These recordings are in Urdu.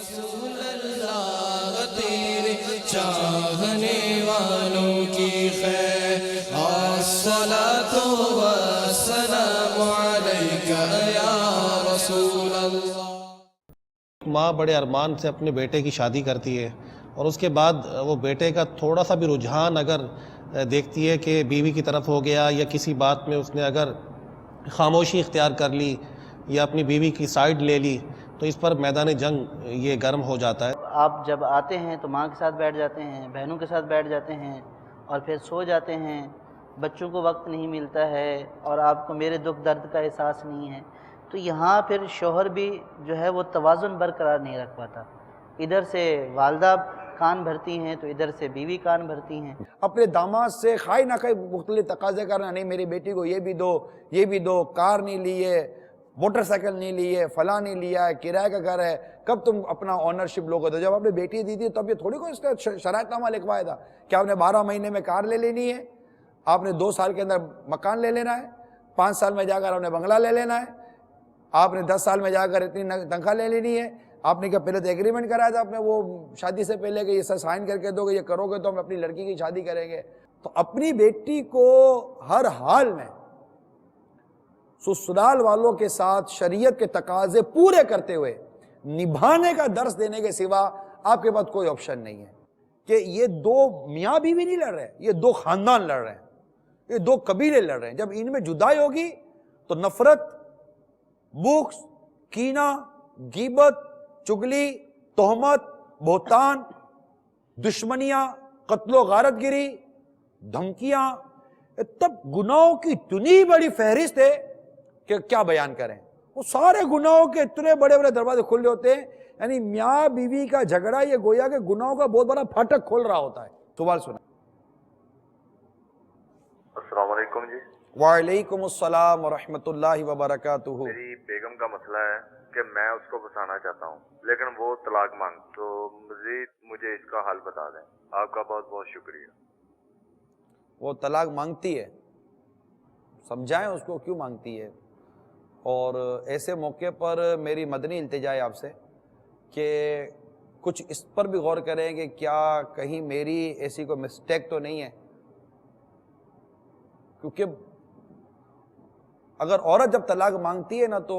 رسول اللہ تیرے چاہنے والوں کی خیر الصلاۃ والسلام علیک یا رسول اللہ۔ ماں بڑے ارمان سے اپنے بیٹے کی شادی کرتی ہے اور اس کے بعد وہ بیٹے کا تھوڑا سا بھی رجحان اگر دیکھتی ہے کہ بیوی کی طرف ہو گیا یا کسی بات میں اس نے اگر خاموشی اختیار کر لی یا اپنی بیوی کی سائیڈ لے لی تو اس پر میدان جنگ یہ گرم ہو جاتا ہے۔ آپ جب آتے ہیں تو ماں کے ساتھ بیٹھ جاتے ہیں، بہنوں کے ساتھ بیٹھ جاتے ہیں اور پھر سو جاتے ہیں، بچوں کو وقت نہیں ملتا ہے اور آپ کو میرے دکھ درد کا احساس نہیں ہے، تو یہاں پھر شوہر بھی جو ہے وہ توازن برقرار نہیں رکھ پاتا۔ ادھر سے والدہ کان بھرتی ہیں تو ادھر سے بیوی کان بھرتی ہیں۔ اپنے داماد سے خواہ نہ خواہ مختلف تقاضے کرنا، نہیں میری بیٹی کو یہ بھی دو، یہ بھی دو، کار نہیں لی ہے، موٹر سائیکل نہیں لی ہے، فلاں نہیں لیا ہے، کرایہ کا گھر ہے، کب تم اپنا آنرشپ لوگے؟ تو جب آپ نے بیٹی دی تھی تب یہ تھوڑی کوئی اس کا شرائط نامہ لکھوایا تھا کہ آپ نے 12 مہینے میں کار لے لینی ہے، آپ نے 2 سال کے اندر مکان لے لینا ہے، 5 سال میں جا کر آپ نے بنگلہ لے لینا ہے، آپ نے 10 سال میں جا کر اتنی تنخواہ لے لینی ہے۔ آپ نے کیا پہلے تو ایگریمنٹ کرایا تھا اپنے وہ شادی سے پہلے کہ یہ سب سائن کر کے دو گے، یہ کرو گے تو ہم اپنی لڑکی کی شادی کریں گے؟ تو اپنی بیٹی کو ہر حال میں سسرال والوں کے ساتھ شریعت کے تقاضے پورے کرتے ہوئے نبھانے کا درس دینے کے سوا آپ کے پاس کوئی آپشن نہیں ہے کہ یہ 2 میاں بیوی نہیں لڑ رہے، یہ 2 خاندان لڑ رہے ہیں، یہ 2 قبیلے لڑ رہے ہیں۔ جب ان میں جدائی ہوگی تو نفرت، بغض، کینہ، غیبت، چگلی، تہمت، بہتان، دشمنیاں، قتل و غارت گری، دھمکیاں، تب گناہوں کی اتنی بڑی فہرست ہے کہ کیا بیان کریں۔ وہ سارے گناہوں کے اتنے بڑے بڑے دروازے کھلے ہوتے ہیں، یعنی میاں بیوی کا جھگڑا یہ گویا کہ گناہوں کا بہت بڑا پھاٹک کھول رہا ہوتا ہے۔ سوال سنا۔ السلام علیکم جی۔ وعلیکم السلام ورحمۃ اللہ وبرکاتہ۔ میری بیگم کا مسئلہ ہے کہ میں اس کو بسانا چاہتا ہوں لیکن وہ طلاق مانگ، تو مزید مجھے اس کا حل بتا دیں۔ آپ کا بہت بہت شکریہ۔ وہ طلاق مانگتی ہے، سمجھائیں اس کو کیوں مانگتی ہے، اور ایسے موقع پر میری مدنی التجا ہے آپ سے کہ کچھ اس پر بھی غور کریں کہ کیا کہیں میری ایسی کوئی مسٹیک تو نہیں ہے، کیونکہ اگر عورت جب طلاق مانگتی ہے نا تو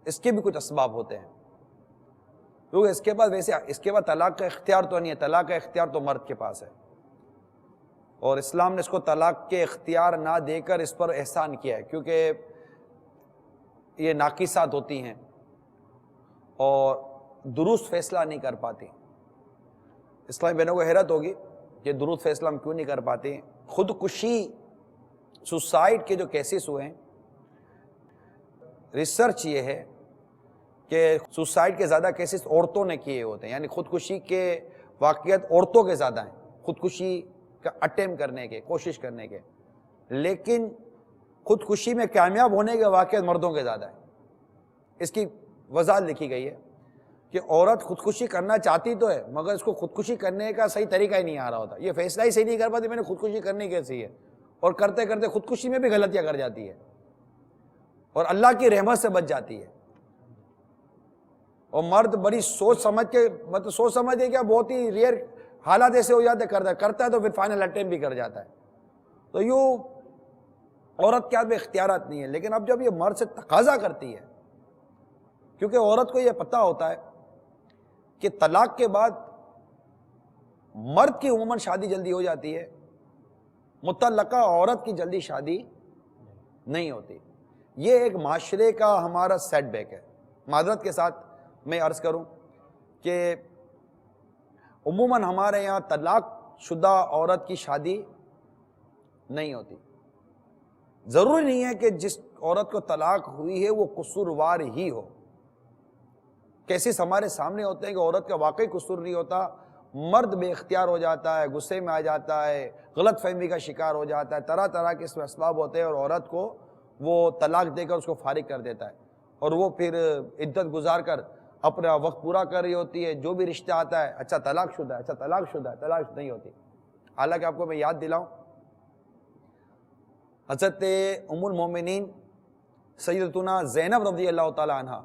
اس کے بھی کچھ اسباب ہوتے ہیں، کیونکہ اس کے بعد طلاق کا اختیار تو نہیں ہے، طلاق کا اختیار تو مرد کے پاس ہے، اور اسلام نے اس کو طلاق کے اختیار نہ دے کر اس پر احسان کیا ہے، کیونکہ یہ ناقصات ہوتی ہیں اور درست فیصلہ نہیں کر پاتی۔ اسلامی بہنوں کو حیرت ہوگی کہ درست فیصلہ ہم کیوں نہیں کر پاتے۔ خودکشی، سوسائڈ کے جو کیسز ہوئے ہیں، ریسرچ یہ ہے کہ سوسائڈ کے زیادہ کیسز عورتوں نے کیے ہوتے ہیں، یعنی خودکشی کے واقعات عورتوں کے زیادہ ہیں، خودکشی کا اٹیمپٹ کرنے کے، کوشش کرنے کے، لیکن خودکشی میں کامیاب ہونے کے واقعات مردوں کے زیادہ ہیں۔ اس کی وضاحت لکھی گئی ہے کہ عورت خودکشی کرنا چاہتی تو ہے مگر اس کو خودکشی کرنے کا صحیح طریقہ ہی نہیں آ رہا ہوتا، یہ فیصلہ ہی صحیح نہیں کر پاتی میں نے خودکشی کرنی کیسی ہے، اور کرتے کرتے خودکشی میں بھی غلطیاں کر جاتی ہے اور اللہ کی رحمت سے بچ جاتی ہے۔ اور مرد بڑی سوچ سمجھ کے، مطلب سوچ سمجھ کے کیا، بہت ہی ریئر حالات ایسے ہو جاتے، کرتا ہے تو پھر فائنل اٹیمپٹ بھی کر جاتا ہے۔ تو یوں عورت کے ہاتھ میں اختیارات نہیں ہے، لیکن اب جب یہ مرد سے تقاضا کرتی ہے، کیونکہ عورت کو یہ پتہ ہوتا ہے کہ طلاق کے بعد مرد کی عموماً شادی جلدی ہو جاتی ہے، متعلقہ عورت کی جلدی شادی نہیں ہوتی۔ یہ ایک معاشرے کا ہمارا سیٹ بیک ہے۔ معذرت کے ساتھ میں عرض کروں کہ عموماً ہمارے یہاں طلاق شدہ عورت کی شادی نہیں ہوتی۔ ضروری نہیں ہے کہ جس عورت کو طلاق ہوئی ہے وہ قصوروار ہی ہو، کیسز ہمارے سامنے ہوتے ہیں کہ عورت کا واقعی قصور نہیں ہوتا، مرد بے اختیار ہو جاتا ہے، غصے میں آ جاتا ہے، غلط فہمی کا شکار ہو جاتا ہے، طرح طرح کے اس میں اسباب ہوتے ہیں اور عورت کو وہ طلاق دے کر اس کو فارغ کر دیتا ہے، اور وہ پھر عدت گزار کر اپنا وقت پورا کر رہی ہوتی ہے، جو بھی رشتہ آتا ہے اچھا طلاق شدہ ہے، اچھا طلاق شدہ ہے، طلاق نہیں ہوتی۔ حالانکہ آپ کو میں یاد دلاؤں، حضرت ام المومنین سیدتنا زینب رضی اللہ تعالی عنہ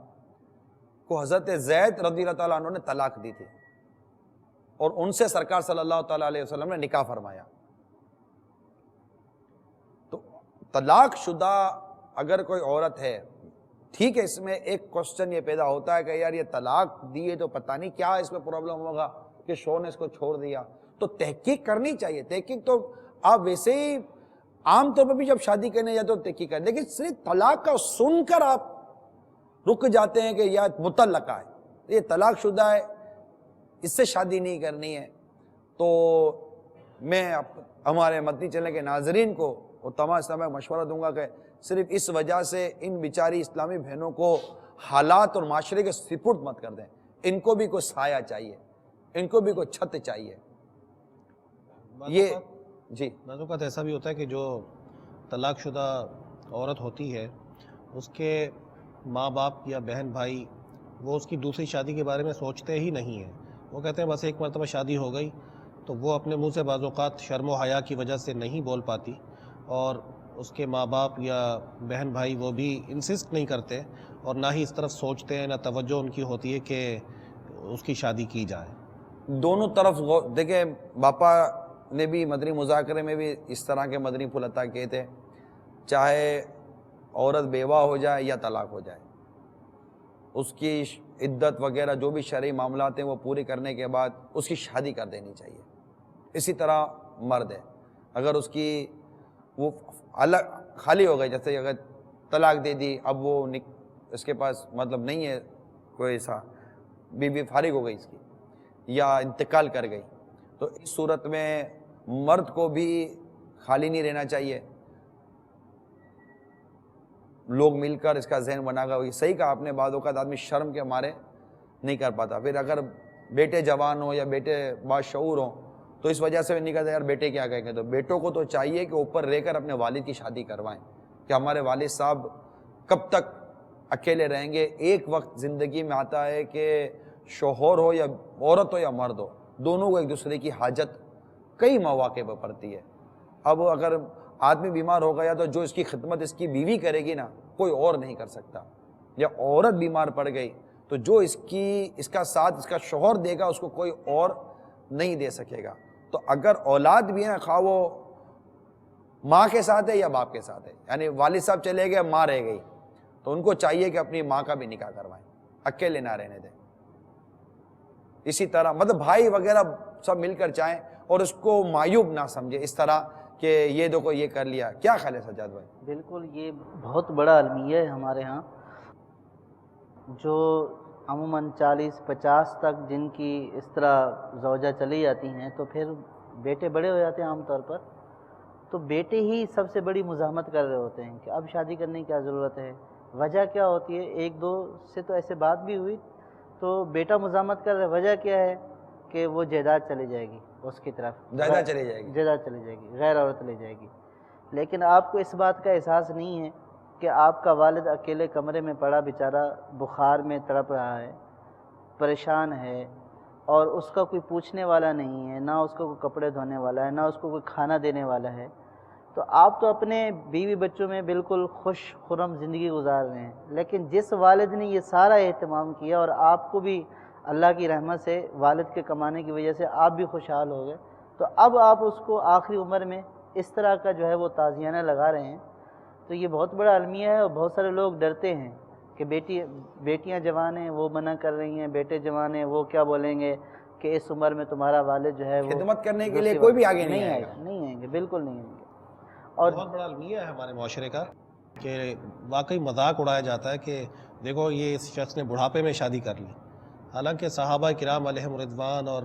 کو حضرت زید رضی اللہ تعالیٰ عنہ نے طلاق دی تھی اور ان سے سرکار صلی اللہ تعالیٰ علیہ وسلم نے نکاح فرمایا. تو طلاق شدہ اگر کوئی عورت ہے، ٹھیک ہے، اس میں ایک کوشچن یہ پیدا ہوتا ہے کہ یار یہ طلاق دیے تو پتہ نہیں کیا اس میں پرابلم ہوگا کہ شوہر نے اس کو چھوڑ دیا. تو تحقیق کرنی چاہیے. تحقیق تو آپ ویسے ہی عام طور پر بھی جب شادی کرنے جاتے تو تحقیق کریں، لیکن صرف طلاق کا سن کر آپ رک جاتے ہیں کہ یا مطلقہ ہے، یہ طلاق شدہ ہے، اس سے شادی نہیں کرنی ہے. تو میں ہمارے مدنی چینل کے ناظرین کو اور تمام اسلام کو مشورہ دوں گا کہ صرف اس وجہ سے ان بیچاری اسلامی بہنوں کو حالات اور معاشرے کے سپرد مت کر دیں. ان کو بھی کوئی سایہ چاہیے، ان کو بھی کوئی چھت چاہیے. یہ جی بعض اوقات ایسا بھی ہوتا ہے کہ جو طلاق شدہ عورت ہوتی ہے اس کے ماں باپ یا بہن بھائی وہ اس کی دوسری شادی کے بارے میں سوچتے ہی نہیں ہیں. وہ کہتے ہیں بس ایک مرتبہ شادی ہو گئی، تو وہ اپنے منہ سے بعض اوقات شرم و حیا کی وجہ سے نہیں بول پاتی، اور اس کے ماں باپ یا بہن بھائی وہ بھی انسسٹ نہیں کرتے اور نہ ہی اس طرف سوچتے ہیں، نہ توجہ ان کی ہوتی ہے کہ اس کی شادی کی جائے. دونوں طرف دیکھیں، باپا نے بھی مدنی مذاکرے میں بھی اس طرح کے مدنی پھول عطا کیے تھے، چاہے عورت بیوہ ہو جائے یا طلاق ہو جائے، اس کی عدت وغیرہ جو بھی شرعی معاملات ہیں وہ پورے کرنے کے بعد اس کی شادی کر دینی چاہیے. اسی طرح مرد ہے، اگر اس کی وہ الگ خالی ہو گئی، جیسے اگر طلاق دے دی، اب وہ اس کے پاس مطلب نہیں ہے کوئی ایسا، بیوی فارغ ہو گئی اس کی یا انتقال کر گئی، تو اس صورت میں مرد کو بھی خالی نہیں رہنا چاہیے. لوگ مل کر اس کا ذہن بنا کر، صحیح کہا آپ نے، بعض اوقات آدمی شرم کے مارے نہیں کر پاتا. پھر اگر بیٹے جوان ہوں یا بیٹے باشعور ہوں تو اس وجہ سے بھی نہیں کہتا یار بیٹے کیا کہیں گے. تو بیٹوں کو تو چاہیے کہ اوپر رہ کر اپنے والد کی شادی کروائیں کہ ہمارے والد صاحب کب تک اکیلے رہیں گے. ایک وقت زندگی میں آتا ہے کہ شوہر ہو یا عورت ہو یا مرد ہو، دونوں کو ایک دوسرے کی حاجت کئی مواقع پر پڑتی ہے. اب اگر آدمی بیمار ہو گیا تو جو اس کی خدمت اس کی بیوی کرے گی نا، کوئی اور نہیں کر سکتا. یا عورت بیمار پڑ گئی تو جو اس کا ساتھ اس کا شوہر دے گا اس کو کوئی اور نہیں دے سکے گا. تو اگر اولاد بھی ہے، خواہ وہ ماں کے ساتھ ہے یا باپ کے ساتھ ہے، یعنی والد صاحب چلے گئے، ماں رہ گئی، تو ان کو چاہیے کہ اپنی ماں کا بھی نکاح کروائیں، اکیلے نہ رہنے دیں. اسی طرح مطلب بھائی وغیرہ سب مل کر چاہیں اور اس کو معیوب نہ سمجھے اس طرح کہ یہ دیکھو یہ کر لیا. کیا خیال ہے سجاد بھائی؟ بالکل، یہ بہت بڑا المیہ ہے ہمارے ہاں، جو عموماً 40-50 تک جن کی اس طرح زوجہ چلی جاتی ہیں تو پھر بیٹے بڑے ہو جاتے ہیں عام طور پر، تو بیٹے ہی سب سے بڑی مزاحمت کر رہے ہوتے ہیں کہ اب شادی کرنے کی کیا ضرورت ہے. وجہ کیا ہوتی ہے؟ ایک دو سے تو ایسے بات بھی ہوئی تو بیٹا مزاحمت کر رہا ہے. وجہ کیا ہے کہ وہ جائیداد چلی جائے گی اس کی طرف، جائیداد چلی جائے گی، جائیداد چلی جائے گی، غیر عورت لے جائے گی. لیکن آپ کو اس بات کا احساس نہیں ہے کہ آپ کا والد اکیلے کمرے میں پڑا بیچارہ بخار میں تڑپ رہا ہے، پریشان ہے، اور اس کا کوئی پوچھنے والا نہیں ہے، نہ اس کو کوئی کپڑے دھونے والا ہے، نہ اس کو کوئی کھانا دینے والا ہے. تو آپ تو اپنے بیوی بچوں میں بالکل خوش خرم زندگی گزار رہے ہیں، لیکن جس والد نے یہ سارا اہتمام کیا اور آپ کو بھی اللہ کی رحمت سے والد کے کمانے کی وجہ سے آپ بھی خوشحال ہو گئے، تو اب آپ اس کو آخری عمر میں اس طرح کا جو ہے وہ تازیانہ لگا رہے ہیں. تو یہ بہت بڑا المیہ ہے، اور بہت سارے لوگ ڈرتے ہیں کہ بیٹیاں جوان ہیں وہ منع کر رہی ہیں، بیٹے جوان ہیں وہ کیا بولیں گے کہ اس عمر میں تمہارا والد جو ہے وہ خدمت کرنے کے لیے کوئی بھی آگے نہیں آئے گا. نہیں آئیں گے، بالکل نہیں آئیں گے. اور بہت بڑا المیہ ہے ہمارے معاشرے کا کہ واقعی مذاق اڑایا جاتا ہے کہ دیکھو یہ اس شخص نے بڑھاپے میں شادی کر لی، حالانکہ صحابہ کرام علیہم رضوان اور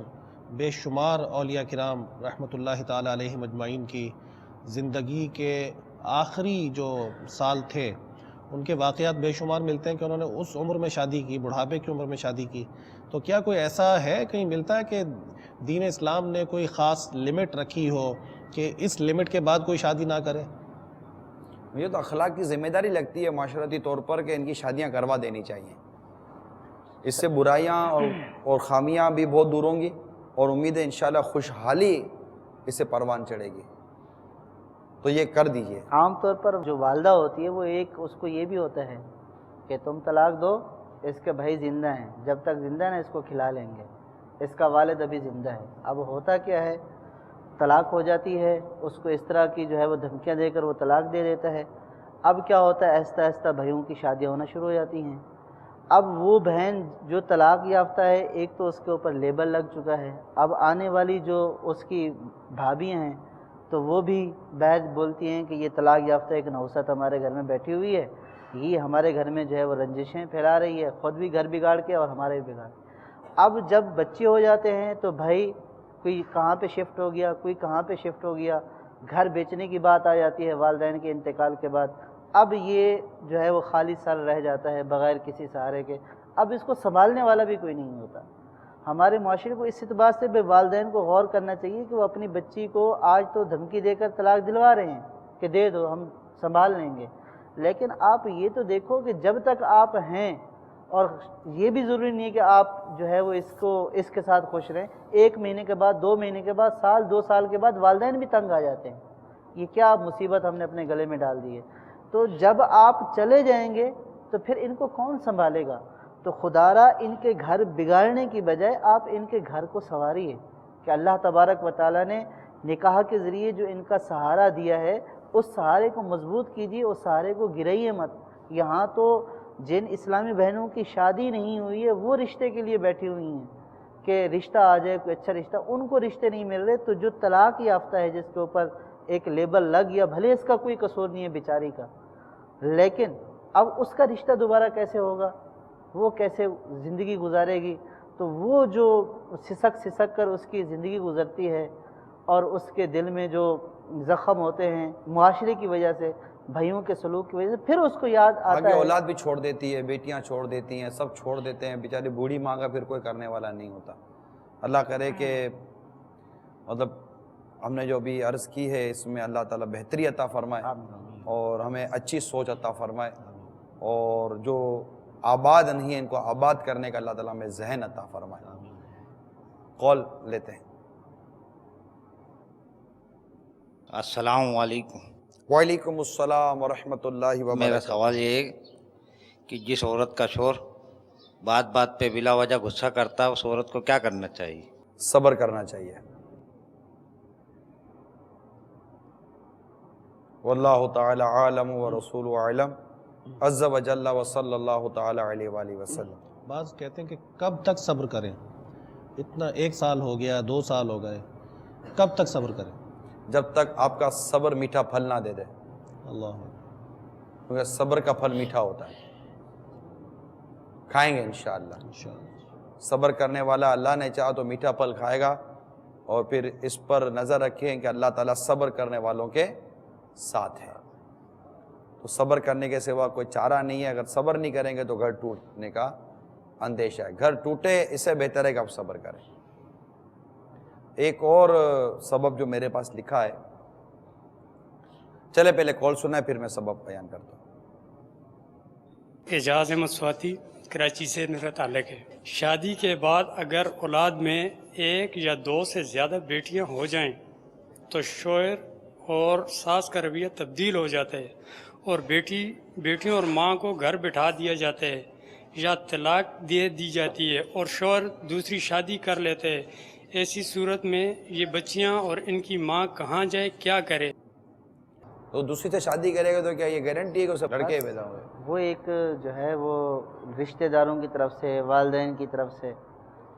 بے شمار اولیاء کرام رحمۃ اللہ تعالی علیہم اجمعین کی زندگی کے آخری جو سال تھے ان کے واقعات بے شمار ملتے ہیں کہ انہوں نے اس عمر میں شادی کی، بڑھاپے کی عمر میں شادی کی. تو کیا کوئی ایسا ہے، کہیں ملتا ہے کہ دین اسلام نے کوئی خاص لمٹ رکھی ہو کہ اس لمٹ کے بعد کوئی شادی نہ کرے؟ مجھے تو اخلاق کی ذمہ داری لگتی ہے معاشرتی طور پر کہ ان کی شادیاں کروا دینی چاہیے. اس سے برائیاں اور خامیاں بھی بہت دور ہوں گی، اور امید ہے انشاءاللہ خوشحالی اس سے پروان چڑھے گی. تو یہ کر دیجئے. عام طور پر جو والدہ ہوتی ہے وہ اس کو یہ بھی ہوتا ہے کہ تم طلاق دو اس کے بھائی زندہ ہیں، جب تک زندہ ہیں اس کو کھلا لیں گے، اس کا والد ابھی زندہ ہے۔ اب ہوتا کیا ہے، طلاق ہو جاتی ہے، اس کو اس طرح کی جو ہے وہ دھمکیاں دے کر وہ طلاق دے دیتا ہے۔ اب کیا ہوتا ہے، آہستہ آہستہ بھائیوں کی شادیاں ہونا شروع ہو جاتی ہیں۔ اب وہ بہن جو طلاق یافتہ ہے، ایک تو اس کے اوپر لیبل لگ چکا ہے، اب آنے والی جو اس کی بھابیاں ہیں تو وہ بھی بہت بولتی ہیں کہ یہ طلاق یافتہ ایک نوست ہمارے گھر میں بیٹھی ہوئی ہے، یہ ہمارے گھر میں جو ہے وہ رنجشیں پھیلا رہی ہے، خود بھی گھر بگاڑ کے اور ہمارے بھی بگاڑ کے۔ اب جب بچے ہو جاتے ہیں تو بھائی کوئی کہاں پہ شفٹ ہو گیا، کوئی کہاں پہ شفٹ ہو گیا، گھر بیچنے کی بات آ جاتی ہے والدین کے انتقال کے بعد۔ اب یہ جو ہے وہ خالی سر رہ جاتا ہے بغیر کسی سہارے کے، اب اس کو سنبھالنے والا بھی کوئی نہیں ہوتا۔ ہمارے معاشرے کو اس اعتبار سے بھی والدین کو غور کرنا چاہیے کہ وہ اپنی بچی کو آج تو دھمکی دے کر طلاق دلوا رہے ہیں کہ دے دو ہم سنبھال لیں گے، لیکن آپ یہ تو دیکھو کہ جب تک آپ ہیں، اور یہ بھی ضروری نہیں ہے کہ آپ جو ہے وہ اس کے ساتھ خوش رہیں، 1 مہینے کے بعد، 2 مہینے کے بعد، سال 2 سال کے بعد والدین بھی تنگ آ جاتے ہیں، یہ کیا مصیبت ہم نے اپنے گلے میں ڈال دی ہے۔ تو جب آپ چلے جائیں گے تو پھر ان کو کون سنبھالے گا؟ تو خدارا ان کے گھر بگاڑنے کی بجائے آپ ان کے گھر کو سنواریے کہ اللہ تبارک و تعالیٰ نے نکاح کے ذریعے جو ان کا سہارا دیا ہے اس سہارے کو مضبوط کیجیے، اس سہارے کو گرائیے مت۔ یہاں تو جن اسلامی بہنوں کی شادی نہیں ہوئی ہے وہ رشتے کے لیے بیٹھی ہوئی ہیں کہ رشتہ آ جائے، کوئی اچھا رشتہ، ان کو رشتے نہیں مل رہے۔ تو جو طلاق یافتہ ہے جس کے اوپر ایک لیبل لگ گیا، بھلے اس کا کوئی قصور نہیں ہے بیچاری کا، لیکن اب اس کا رشتہ دوبارہ کیسے ہوگا، وہ کیسے زندگی گزارے گی؟ تو وہ جو سسک کر اس کی زندگی گزرتی ہے اور اس کے دل میں جو زخم ہوتے ہیں معاشرے کی وجہ سے، بھائیوں کے سلوک کی وجہ سے، پھر اس کو یاد آتا آگے ہے۔ اولاد بھی چھوڑ دیتی ہے، بیٹیاں چھوڑ دیتی ہیں، سب چھوڑ دیتے ہیں، بیچاری بوڑھی ماں کا پھر کوئی کرنے والا نہیں ہوتا۔ اللہ کرے کہ مطلب ہم نے جو بھی عرض کی ہے اس میں اللہ تعالیٰ بہتری عطا فرمائے اور ہمیں اچھی سوچ عطا فرمائے، اور جو آباد نہیں ہے ان کو آباد کرنے کا اللہ تعالیٰ ہمیں ذہن عطا فرمائے۔ قول لیتے ہیں۔ السلام علیکم۔ وعلیکم السلام ورحمۃ اللہ میرا وبرکاتہ۔ سوال یہ ہے کہ جس عورت کا شوہر بات بات پہ بلا وجہ غصہ کرتا ہے اس عورت کو کیا کرنا چاہیے؟ صبر کرنا چاہیے۔ واللہ تعالی عالم ورسول عالم عز وجل وصلی اللہ تعالی علیہ وآلہ وسلم۔ بعض کہتے ہیں کہ کب تک صبر کریں، اتنا 1 سال ہو گیا، 2 سال ہو گئے، کب تک صبر کریں؟ جب تک آپ کا صبر میٹھا پھل نہ دے دے، اللہ کیونکہ صبر کا پھل میٹھا ہوتا ہے، کھائیں گے انشاءاللہ۔ انشاءاللہ۔ صبر کرنے والا اللہ نے چاہا تو میٹھا پھل کھائے گا، اور پھر اس پر نظر رکھیں کہ اللہ تعالیٰ صبر کرنے والوں کے ساتھ ہے۔ تو صبر کرنے کے سوا کوئی چارہ نہیں ہے، اگر صبر نہیں کریں گے تو گھر ٹوٹنے کا اندیشہ ہے، گھر ٹوٹے اس سے بہتر ہے کہ آپ صبر کریں۔ ایک اور سبب جو میرے پاس لکھا ہے، چلے پہلے کال سنا ہے پھر میں سبب بیان کرتا ہوں۔ اعجاز احمد سواتی کراچی سے میرا تعلق ہے۔ شادی کے بعد اگر اولاد میں 1 یا 2 سے زیادہ بیٹیاں ہو جائیں تو شوہر اور ساس کا رویہ تبدیل ہو جاتا ہے، اور بیٹیوں اور ماں کو گھر بٹھا دیا جاتا ہے یا طلاق دے دی جاتی ہے اور شوہر دوسری شادی کر لیتے ہیں۔ ایسی صورت میں یہ بچیاں اور ان کی ماں کہاں جائے، کیا کرے؟ تو دوسری سے شادی کرے گا تو کیا یہ گارنٹی ہے کہ اسے لڑکے پیدا ہوئے؟ وہ ایک جو ہے وہ رشتہ داروں کی طرف سے، والدین کی طرف سے،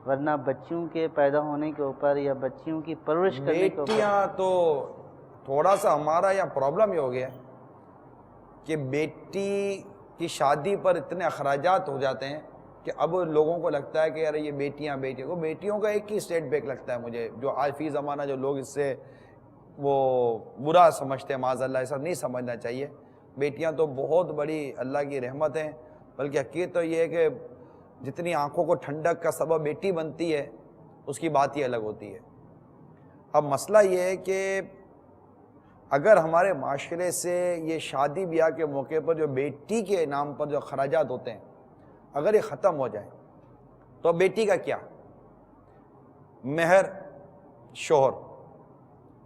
ورنہ بچیوں کے پیدا ہونے کے اوپر یا بچیوں کی پرورش کرنے کے اوپر بیٹیاں تو تھوڑا سا ہمارا یہاں پرابلم یہ ہو گیا ہے کہ بیٹی کی شادی پر اتنے اخراجات ہو جاتے ہیں کہ اب لوگوں کو لگتا ہے کہ یار یہ بیٹیوں کا ایک ہی اسٹیٹ بیک لگتا ہے مجھے، جو آج فی زمانہ جو لوگ اس سے وہ برا سمجھتے ہیں، معاذ اللہ ایسا نہیں سمجھنا چاہیے۔ بیٹیاں تو بہت بڑی اللہ کی رحمت ہیں، بلکہ حقیقت تو یہ ہے کہ جتنی آنکھوں کو ٹھنڈک کا سبب بیٹی بنتی ہے اس کی بات ہی الگ ہوتی ہے۔ اب مسئلہ یہ ہے کہ اگر ہمارے معاشرے سے یہ شادی بیاہ کے موقع پر جو بیٹی کے نام پر جو اخراجات ہوتے ہیں اگر یہ ختم ہو جائے تو بیٹی کا کیا؟ مہر شوہر،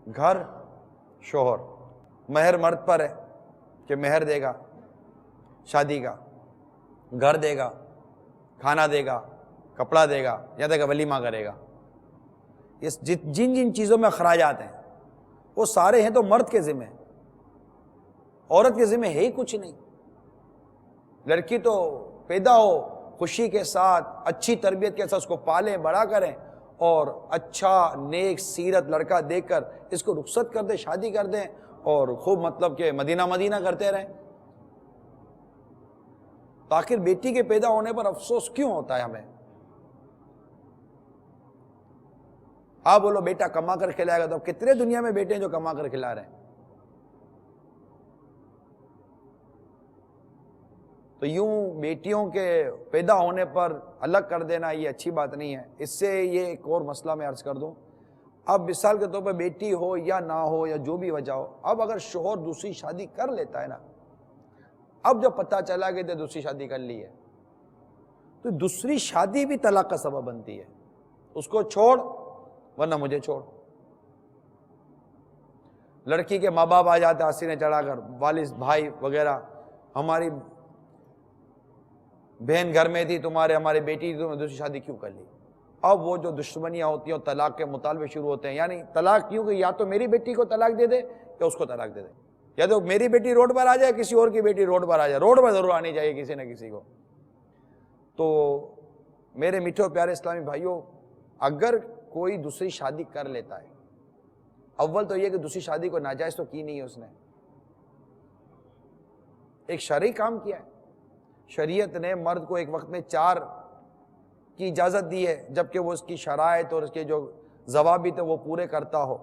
گھر شوہر، مہر مرد پر ہے کہ مہر دے گا شادی کا، گھر دے گا، کھانا دے گا، کپڑا دے گا، یا تک ولیمہ کرے گا. جن جن چیزوں میں اخراجات ہیں وہ سارے ہیں تو مرد کے ذمہ، عورت کے ذمہ ہے ہی کچھ نہیں. لڑکی تو پیدا ہو خوشی کے ساتھ، اچھی تربیت کے ساتھ اس کو پالیں، بڑا کریں، اور اچھا نیک سیرت لڑکا دیکھ کر اس کو رخصت کر دیں، شادی کر دیں، اور خوب مطلب کہ مدینہ مدینہ کرتے رہیں. تو آخر بیٹی کے پیدا ہونے پر افسوس کیوں ہوتا ہے ہمیں؟ آپ بولو بیٹا کما کر کھلائے گا، تو کتنے دنیا میں بیٹے ہیں جو کما کر کھلا رہے ہیں. تو یوں بیٹیوں کے پیدا ہونے پر الگ کر دینا یہ اچھی بات نہیں ہے. اس سے یہ ایک اور مسئلہ میں عرض کر دوں. اب مثال کے طور پر بیٹی ہو یا نہ ہو یا جو بھی وجہ ہو، اب اگر شوہر دوسری شادی کر لیتا ہے نا، اب جب پتہ چلا کہ دوسری شادی کر لی ہے، تو دوسری شادی بھی طلاق کا سبب بنتی ہے. اس کو چھوڑ ورنہ مجھے چھوڑ. لڑکی کے ماں باپ آ جاتے آستینے چڑھا کر، والد بھائی وغیرہ، ہماری بہن گھر میں تھی تمہارے، ہماری بیٹی تھی، تم نے دوسری شادی کیوں کر لی؟ اب وہ جو دشمنیاں ہوتی ہیں اور طلاق کے مطالبے شروع ہوتے ہیں. یعنی طلاق کیوں کہ یا تو میری بیٹی کو طلاق دے دے یا اس کو طلاق دے دے، یا تو میری بیٹی روڈ پر آ جائے، کسی اور کی بیٹی روڈ پر آ جائے. روڈ پر ضرور آنی چاہیے کسی نہ کسی کو. تو میرے میٹھے اور پیارے اسلامی بھائیوں، اگر کوئی دوسری شادی کر لیتا ہے، اول تو یہ کہ دوسری شادی کو ناجائز تو کی نہیں ہے، اس نے ایک شرعی کام کیا ہے. شریعت نے مرد کو ایک وقت میں 4 کی اجازت دی ہے، جبکہ وہ اس کی شرائط اور اس کے جو ضوابط ہیں وہ پورے کرتا ہو.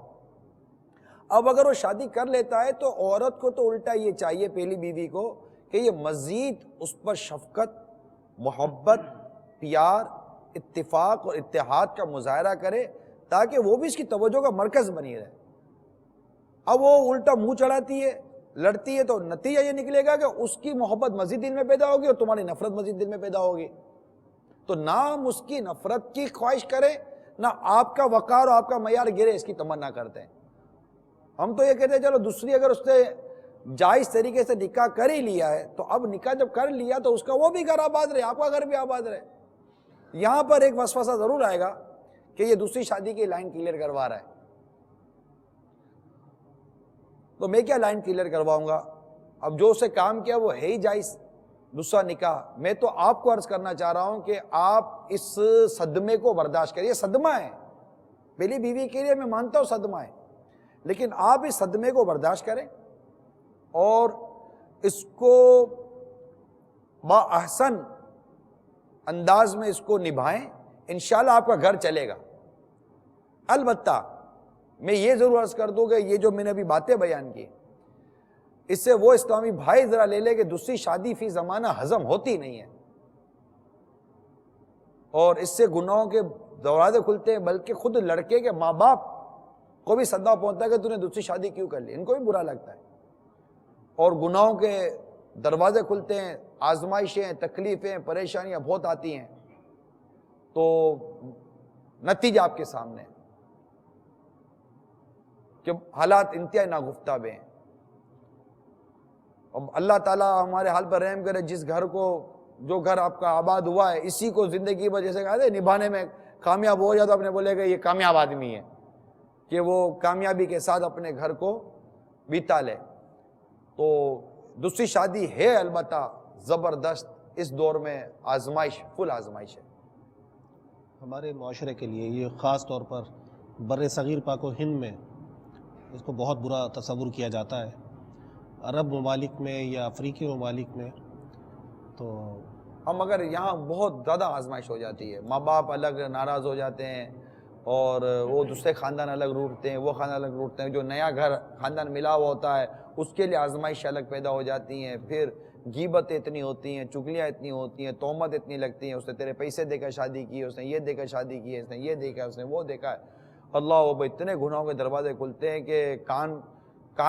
اب اگر وہ شادی کر لیتا ہے تو عورت کو تو الٹا یہ چاہیے، پہلی بیوی کو، کہ یہ مزید اس پر شفقت، محبت، پیار، اتفاق اور اتحاد کا مظاہرہ کرے، تاکہ وہ بھی اس کی توجہ کا مرکز بنی رہے. اب وہ الٹا منہ چڑھاتی ہے، لڑتی ہے، تو نتیجہ یہ نکلے گا کہ اس کی محبت مزید دل میں پیدا ہوگی اور تمہاری نفرت مزید دل میں پیدا ہوگی. تو نہ ہم اس کی نفرت کی خواہش کریں، نہ آپ کا وقار اور آپ کا معیار گرے، اس کی تمنا کرتے ہیں. ہم تو یہ کہتے ہیں چلو دوسری اگر اس نے جائز طریقے سے نکاح کر ہی لیا ہے، تو اب نکاح جب کر لیا تو اس کا وہ بھی گھر آباد رہے، آپ کا گھر بھی آباد رہے. یہاں پر ایک وسوسہ ضرور آئے گا کہ یہ دوسری شادی کی لائن کلیئر کروا رہا ہے. تو میں کیا لائن کلیئر کرواؤں گا؟ اب جو اسے کام کیا وہ ہے ہی جائز دوسرا نکاح. میں تو آپ کو عرض کرنا چاہ رہا ہوں کہ آپ اس صدمے کو برداشت کریں. یہ صدمہ ہے پہلی بیوی کے لیے، میں مانتا ہوں صدمہ ہے، لیکن آپ اس صدمے کو برداشت کریں اور اس کو با احسن انداز میں اس کو نبھائیں. انشاءاللہ آپ کا گھر چلے گا. البتہ میں یہ ضرور عرض کر دوں کہ یہ جو میں نے ابھی باتیں بیان کی، اس سے وہ اسلامی بھائی ذرا لے لے کہ دوسری شادی فی زمانہ ہضم ہوتی نہیں ہے، اور اس سے گناہوں کے دروازے کھلتے ہیں. بلکہ خود لڑکے کے ماں باپ کو بھی صدمہ پہنچتا ہے کہ تو نے دوسری شادی کیوں کر لی، ان کو بھی برا لگتا ہے، اور گناہوں کے دروازے کھلتے ہیں، آزمائشیں، تکلیفیں، پریشانیاں بہت آتی ہیں. تو نتیجہ آپ کے سامنے ہے کہ حالات انتہائی ناگفتہ ہیں. اب اللہ تعالیٰ ہمارے حال پر رحم کرے. جس گھر کو، جو گھر آپ کا آباد ہوا ہے، اسی کو زندگی پر جیسے کہا نبھانے میں کامیاب ہو جائے تو آپ نے بولے گا یہ کامیاب آدمی ہے، کہ وہ کامیابی کے ساتھ اپنے گھر کو بیتا لے. تو دوسری شادی ہے البتہ زبردست، اس دور میں آزمائش، فل آزمائش ہے. ہمارے معاشرے کے لیے یہ خاص طور پر بر صغیر پاک و ہند میں اس کو بہت برا تصور کیا جاتا ہے. عرب ممالک میں یا افریقی ممالک میں تو ہم اگر یہاں بہت زیادہ آزمائش ہو جاتی ہے، ماں باپ الگ ناراض ہو جاتے ہیں اور وہ دوسرے خاندان الگ روٹتے ہیں، وہ خاندان الگ روٹتے ہیں. جو نیا گھر خاندان ملا ہوا ہوتا ہے اس کے لیے آزمائش الگ پیدا ہو جاتی ہیں. پھر غیبتیں اتنی ہوتی ہیں، چگلیاں اتنی ہوتی ہیں، تہمت اتنی لگتی ہیں، اس نے تیرے پیسے دے کر شادی کی، اس نے یہ دے کر شادی کی ہے، اس نے یہ دیکھا ہے، اس نے وہ دیکھا ہے. اللہ وہ اتنے گناہوں کے دروازے کھلتے ہیں کہ کان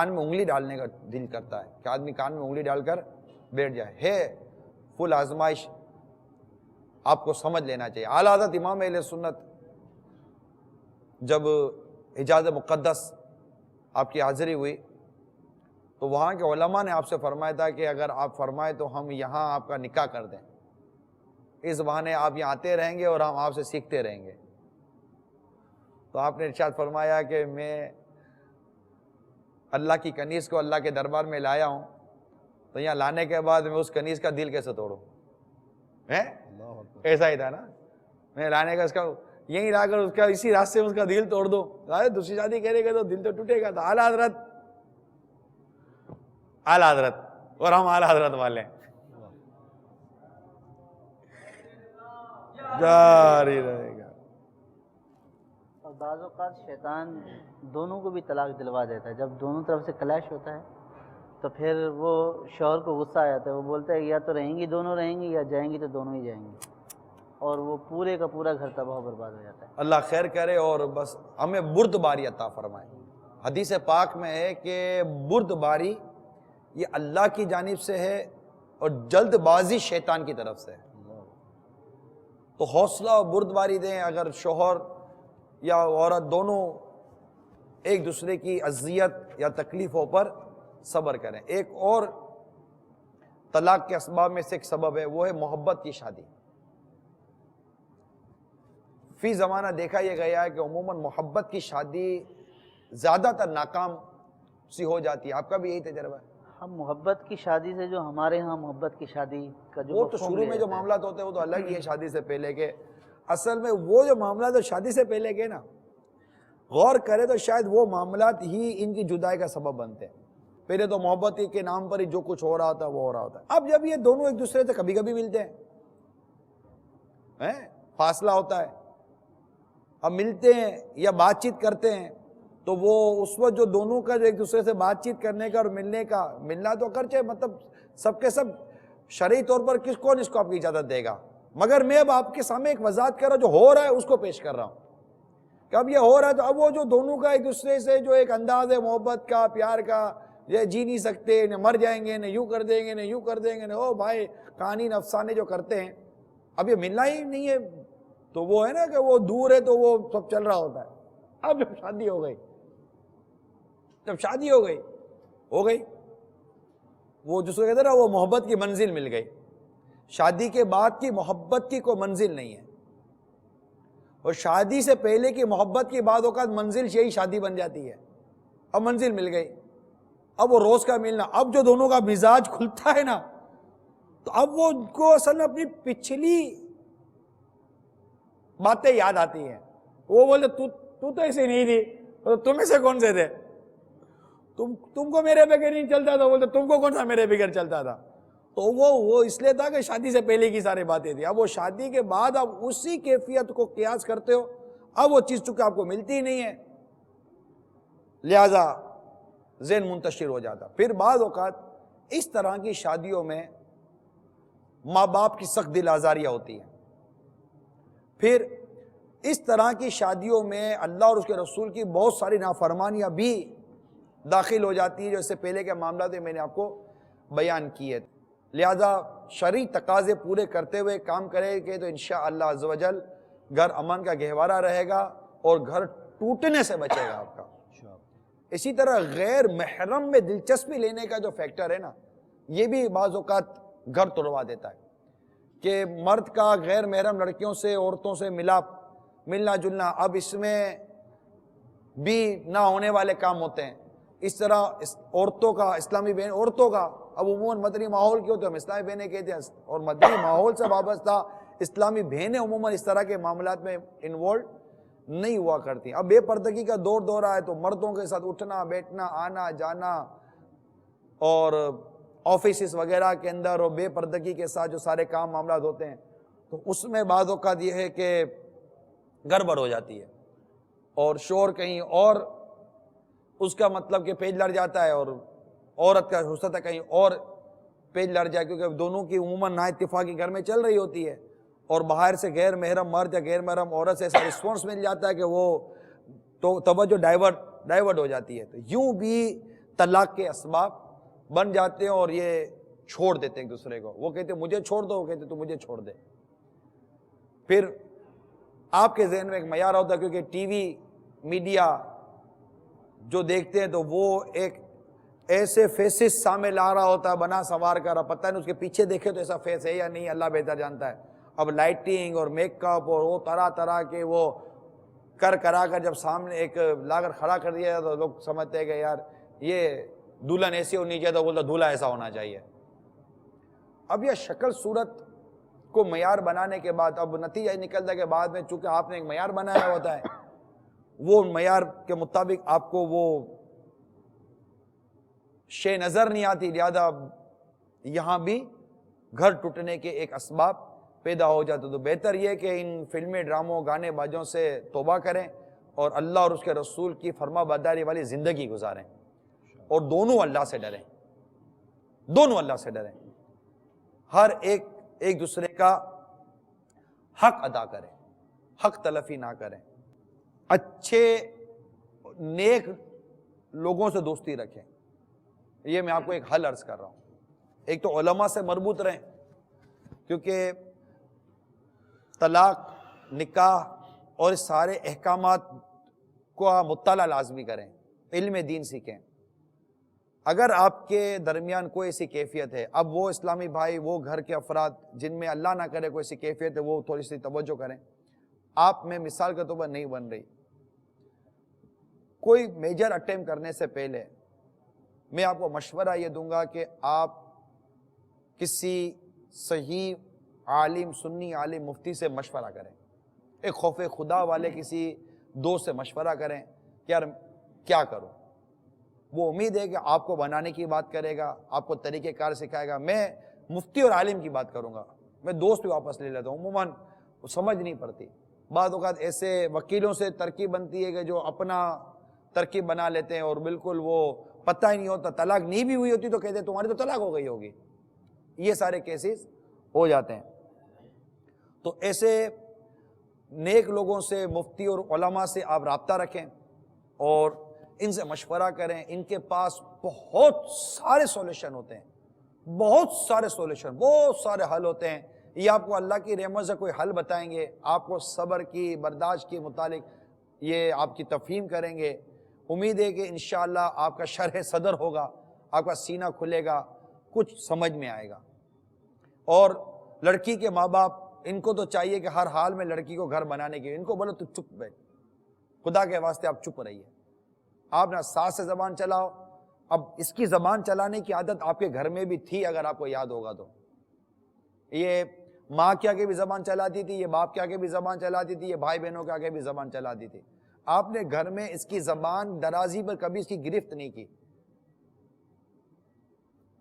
میں انگلی ڈالنے کا دل کرتا ہے کہ آدمی کان میں انگلی ڈال کر بیٹھ جائے. ہے فل آزمائش، آپ کو سمجھ لینا چاہیے. اعلیٰ حضرت امام اہل سنت جب حجاز مقدس آپ کی حاضری ہوئی تو وہاں کے علماء نے آپ سے فرمایا تھا کہ اگر آپ فرمائے تو ہم یہاں آپ کا نکاح کر دیں. اس بہانے آپ یہاں آتے رہیں گے اور ہم آپ سے سیکھتے رہیں گے. تو آپ نے ارشاد فرمایا کہ میں اللہ کی کنیز کو اللہ کے دربار میں لایا ہوں, تو یہاں لانے کے بعد میں اس کنیز کا دل کیسے توڑوں؟ ایسا ہی تھا نا, میں لانے کا اس کا یہیں لا کر اس کا اسی راستے میں اس کا دل توڑ دو. دوسری شادی کرے گا تو دل تو ٹوٹے گا. تو اعلیٰ حضرت اور ہم اعلیٰ حضرت والے جاری رہے گا. اور بعض اوقات شیطان دونوں کو بھی طلاق دلوا دیتا ہے. جب دونوں طرف سے کلیش ہوتا ہے تو پھر وہ شوہر کو غصہ آ جاتا ہے, وہ بولتا ہے یا تو رہیں گی دونوں رہیں گی یا جائیں گی تو دونوں ہی جائیں گی, اور وہ پورے کا پورا گھر تباہ و برباد ہو جاتا ہے. اللہ خیر کرے اور بس ہمیں بردباری عطا فرمائے. حدیث پاک میں ہے کہ بردباری یہ اللہ کی جانب سے ہے اور جلد بازی شیطان کی طرف سے ہے. تو حوصلہ اور بردباری دیں. اگر شوہر یا عورت دونوں ایک دوسرے کی اذیت یا تکلیفوں پر صبر کریں. ایک اور طلاق کے اسباب میں سے ایک سبب ہے, وہ ہے محبت کی شادی. فی زمانہ دیکھا یہ گیا ہے کہ عموماً محبت کی شادی زیادہ تر ناکام سی ہو جاتی ہے. آپ کا بھی یہی تجربہ ہے؟ ہم محبت کی شادی سے, جو ہمارے ہاں محبت کی شادی کا جو وہ تو مفہوم شروع میں جو ہے, معاملات ہوتے ہیں وہ تو الگ ہی ہے شادی سے پہلے کے. اصل میں وہ جو معاملات جو شادی سے پہلے کے نا, غور کرے تو شاید وہ معاملات ہی ان کی جدائی کا سبب بنتے ہیں. پہلے تو محبت کے نام پر ہی جو کچھ ہو رہا ہوتا ہے وہ ہو رہا ہوتا ہے. اب جب یہ دونوں ایک دوسرے سے کبھی کبھی ملتے ہیں, فاصلہ ہوتا ہے, اب ملتے ہیں یا بات چیت کرتے ہیں, تو وہ اس وقت جو دونوں کا جو ایک دوسرے سے بات چیت کرنے کا اور ملنے کا, ملنا تو کرچے مطلب سب کے سب شرعی طور پر کون اس کو آپ کی اجازت دے گا, مگر میں اب آپ کے سامنے ایک وضاحت کر رہا ہوں, جو ہو رہا ہے اس کو پیش کر رہا ہوں کہ اب یہ ہو رہا ہے. تو اب وہ جو دونوں کا ایک دوسرے سے جو ایک انداز ہے محبت کا, پیار کا, یہ جی نہیں سکتے, نہ مر جائیں گے, نہ یوں کر دیں گے, نہ یوں کر دیں گے, نہ او بھائی کہانی افسانے جو کرتے ہیں, اب یہ ملنا ہی نہیں ہے. تو وہ ہے نا کہ وہ دور ہے تو وہ سب چل رہا ہوتا ہے. اب جب شادی ہو گئی, ہو گئی وہ جس کو کہتے ہیں نا وہ محبت کی منزل مل گئی. شادی کے بعد کی محبت کی کوئی منزل نہیں ہے, اور شادی سے پہلے کی محبت کی بعض اوقات منزل یہی شادی بن جاتی ہے. اب منزل مل گئی, اب وہ روز کا ملنا, اب جو دونوں کا مزاج کھلتا ہے نا, تو اب وہ کو اصل میں اپنی پچھلی باتیں یاد آتی ہیں. وہ بولتے تو ایسے نہیں تھی, تمہیں سے کون سے تھے, تم کو میرے بغیر نہیں چلتا تھا, بولتے تم کو کون سا میرے بغیر چلتا تھا. تو وہ اس لیے تھا کہ شادی سے پہلے کی ساری باتیں تھی. اب وہ شادی کے بعد اب اسی کیفیت کو قیاس کرتے ہو, اب وہ چیز چونکہ آپ کو ملتی ہی نہیں ہے, لہذا ذہن منتشر ہو جاتا. پھر بعض اوقات اس طرح کی شادیوں میں ماں باپ کی سخت دل آزاریاں ہوتی ہیں. پھر اس طرح کی شادیوں میں اللہ اور اس کے رسول کی بہت ساری نافرمانیاں بھی داخل ہو جاتی ہیں, جو اس سے پہلے کے معاملات میں نے آپ کو بیان کیے. لہذا شرعی تقاضے پورے کرتے ہوئے کام کرے کہ تو انشاءاللہ عز و جل گھر امن کا گہوارہ رہے گا اور گھر ٹوٹنے سے بچے گا آپ کا. اسی طرح غیر محرم میں دلچسپی لینے کا جو فیکٹر ہے نا, یہ بھی بعض اوقات گھر توڑوا دیتا ہے کہ مرد کا غیر محرم لڑکیوں سے, عورتوں سے ملنا جلنا, اب اس میں بھی نہ ہونے والے کام ہوتے ہیں. اس طرح عورتوں کا, اسلامی بہن عورتوں کا, اب عموماً مدنی ماحول کی ہوتے ہیں, ہم اسلامی بہنیں کہتے ہیں, اور مدنی ماحول سے وابستہ اسلامی بہنیں عموماً اس طرح کے معاملات میں انوالو نہیں ہوا کرتی. اب بے پردگی کا دور آئے تو مردوں کے ساتھ اٹھنا بیٹھنا, آنا جانا, اور آفیسز وغیرہ کے اندر اور بے پردگی کے ساتھ جو سارے کام معاملات ہوتے ہیں, تو اس میں بعض اوقات یہ ہے کہ گڑبڑ ہو جاتی ہے, اور شور کہیں اور اس کا مطلب کہ پیج لڑ جاتا ہے, اور عورت کا حصہ کہیں اور پیج لڑ جائے, کیونکہ دونوں کی عموماً نا اتفاقی گھر میں چل رہی ہوتی ہے, اور باہر سے غیر محرم مرد یا غیر محرم عورت سے ایسا رسپانس مل جاتا ہے کہ وہ تو توجہ ڈائیورٹ ہو جاتی ہے. تو یوں بھی طلاق کے اسباب بن جاتے ہیں, اور یہ چھوڑ دیتے ہیں ایک دوسرے کو. وہ کہتے ہیں مجھے چھوڑ دو, وہ کہتے تو مجھے چھوڑ دے. پھر آپ کے ذہن میں ایک معیار ہوتا ہے, کیونکہ ٹی وی میڈیا جو دیکھتے ہیں تو وہ ایک ایسے فیسز سامنے لا رہا ہوتا ہے بنا سنوار کر, پتہ نہیں اس کے پیچھے دیکھے تو ایسا فیس ہے یا نہیں, اللہ بہتر جانتا ہے. اب لائٹنگ اور میک اپ اور وہ طرح طرح کے وہ کرا کر جب سامنے ایک لا کر کھڑا کر دیا تو لوگ سمجھتے ہیں کہ یار یہ دلہن ایسی ہونی چاہیے، تو بولتا دولہا ایسا ہونا چاہیے. اب یہ شکل صورت کو معیار بنانے کے بعد اب نتیجہ نکلتا ہے کہ بعد میں چونکہ آپ نے ایک معیار بنایا ہوتا ہے، وہ معیار کے مطابق آپ کو وہ شے نظر نہیں آتی، لہذا یہاں بھی گھر ٹوٹنے کے ایک اسباب پیدا ہو جاتے. تو بہتر یہ کہ ان فلمیں، ڈراموں، گانے بازوں سے توبہ کریں اور اللہ اور اس کے رسول کی فرما برداری والی زندگی گزاریں، اور دونوں اللہ سے ڈریں، دونوں اللہ سے ڈریں. ہر ایک دوسرے کا حق ادا کریں، حق تلفی نہ کریں، اچھے نیک لوگوں سے دوستی رکھیں. یہ میں آپ کو ایک حل عرض کر رہا ہوں. ایک تو علماء سے مربوط رہیں، کیونکہ طلاق، نکاح اور سارے احکامات کو مطالعہ لازمی کریں، علم دین سیکھیں. اگر آپ کے درمیان کوئی ایسی کیفیت ہے، اب وہ اسلامی بھائی، وہ گھر کے افراد جن میں اللہ نہ کرے کوئی ایسی کیفیت ہے، وہ تھوڑی سی توجہ کریں. آپ میں مثال کے طور پر نہیں بن رہی، کوئی میجر اٹیمپٹ کرنے سے پہلے میں آپ کو مشورہ یہ دوں گا کہ آپ کسی صحیح عالم، سنی عالم، مفتی سے مشورہ کریں. ایک خوف خدا والے کسی دوست سے مشورہ کریں کہ یار کیا کروں. وہ امید ہے کہ آپ کو بنانے کی بات کرے گا، آپ کو طریقہ کار سکھائے گا. میں مفتی اور عالم کی بات کروں گا، میں دوست بھی واپس لے لیتا ہوں. عموماً سمجھ نہیں پڑتی. بعض اوقات ایسے وکیلوں سے ترکیب بنتی ہے کہ جو اپنا ترکیب بنا لیتے ہیں اور بالکل وہ پتہ ہی نہیں ہوتا. طلاق نہیں بھی ہوئی ہوتی تو کہتے ہیں تمہاری تو طلاق ہو گئی ہوگی. یہ سارے کیسز ہو جاتے ہیں. تو ایسے نیک لوگوں سے، مفتی اور علماء سے آپ رابطہ رکھیں اور ان سے مشورہ کریں. ان کے پاس بہت سارے سولوشن ہوتے ہیں، بہت سارے سولوشن، بہت سارے حل ہوتے ہیں. یہ آپ کو اللہ کی رحمت سے کوئی حل بتائیں گے، آپ کو صبر کی، برداشت کے متعلق یہ آپ کی تفہیم کریں گے. امید ہے کہ انشاءاللہ آپ کا شرح صدر ہوگا، آپ کا سینہ کھلے گا، کچھ سمجھ میں آئے گا. اور لڑکی کے ماں باپ، ان کو تو چاہیے کہ ہر حال میں لڑکی کو گھر بنانے کے، ان کو بولو تو چپ بیٹھ، خدا کے واسطے آپ چپ رہیے. آپ نہ ساس سے زبان چلاؤ. اب اس کی زبان چلانے کی عادت آپ کے گھر میں بھی تھی، اگر آپ کو یاد ہوگا تو. یہ ماں کے آگے بھی زبان چلاتی تھی، یہ باپ کے آگے بھی زبان چلاتی تھی، یہ بھائی بہنوں کے آگے بھی زبان چلاتی تھی. آپ نے گھر میں اس کی زبان درازی پر کبھی اس کی گرفت نہیں کی.